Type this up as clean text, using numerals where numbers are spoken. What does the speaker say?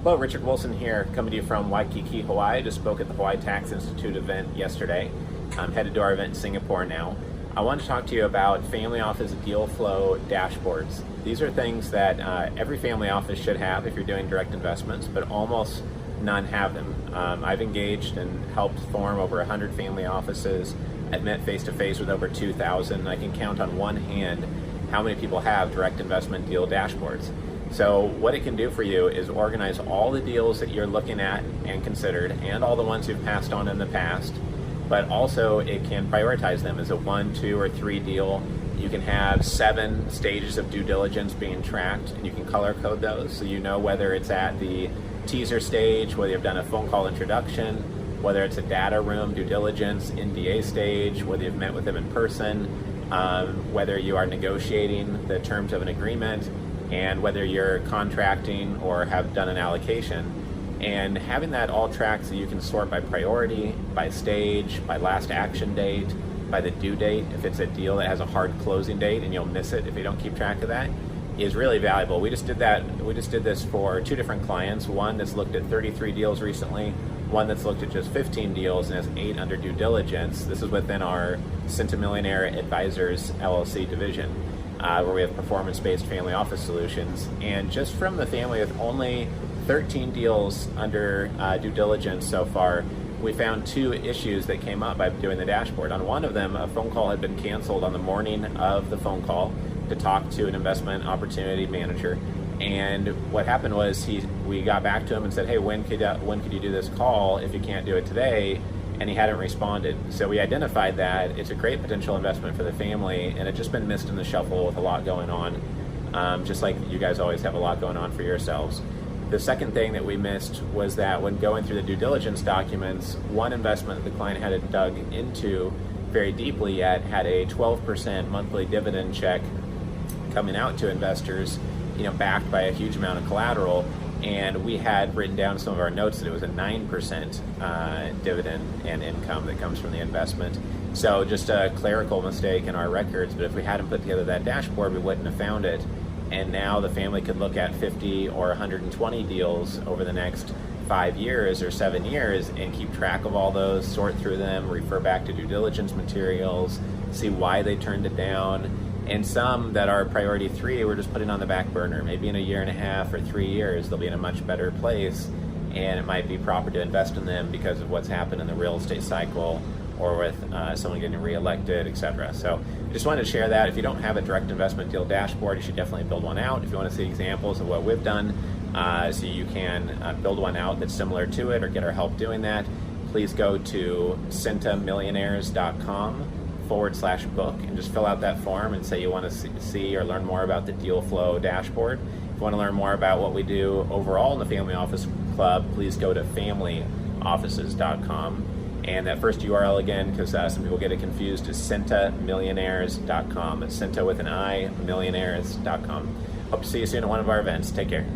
Hello, Richard Wilson here, coming to you from Waikiki, Hawaii. I just spoke at the Hawaii Tax Institute event yesterday. I'm headed to our event in Singapore now. I want to talk to you about family office deal flow dashboards. These are things that every family office should have if you're doing direct investments, but almost none have them. I've engaged and helped form over 100 family offices. I've met face-to-face with over 2,000. I can count on one hand how many people have direct investment deal dashboards. So what it can do for you is organize all the deals that you're looking at and considered, and all the ones you've passed on in the past, but also it can prioritize them as a 1, 2, or 3 deal. You can have 7 stages of due diligence being tracked, and you can color code those so you know whether it's at the teaser stage, whether you've done a phone call introduction, whether it's a data room due diligence, NDA stage, whether you've met with them in person, whether you are negotiating the terms of an agreement, and whether you're contracting or have done an allocation. And having that all tracked so you can sort by priority, by stage, by last action date, by the due date, if it's a deal that has a hard closing date and you'll miss it if you don't keep track of that, is really valuable. We just did this for 2 different clients, one that's looked at 33 deals recently, one that's looked at just 15 deals and has 8 under due diligence. This is within our Centimillionaire Advisors LLC division, where we have performance-based family office solutions. And just from the family with only 13 deals under due diligence so far, we found 2 issues that came up by doing the dashboard. On one of them, a phone call had been canceled on the morning of the phone call to talk to an investment opportunity manager. And what happened was we got back to him and said, hey, when could you do this call if you can't do it today? And he hadn't responded. So we identified that it's a great potential investment for the family, and it's just been missed in the shuffle with a lot going on, just like you guys always have a lot going on for yourselves. The second thing that we missed was that when going through the due diligence documents, one investment that the client hadn't dug into very deeply yet had a 12% monthly dividend check coming out to investors, backed by a huge amount of collateral. And we had written down some of our notes that it was a 9% dividend and income that comes from the investment. So just a clerical mistake in our records, but if we hadn't put together that dashboard, we wouldn't have found it. And now the family could look at 50 or 120 deals over the next 5 years or 7 years and keep track of all those, sort through them, refer back to due diligence materials, see why they turned it down. And some that are priority 3, we're just putting on the back burner. Maybe in a 1.5 or 3 years, they'll be in a much better place, and it might be proper to invest in them because of what's happened in the real estate cycle or with someone getting reelected, etc. So I just wanted to share that. If you don't have a direct investment deal dashboard, you should definitely build one out. If you want to see examples of what we've done, so you can build one out that's similar to it or get our help doing that, please go to centimillionaires.com/book and just fill out that form and say you want to see or learn more about the deal flow dashboard. If you want to learn more about what we do overall in the Family Office Club, please go to familyoffices.com. And that first URL again, because some people get it confused, is centimillionaires.com. It's Centa with an I, millionaires.com. Hope to see you soon at one of our events. Take care.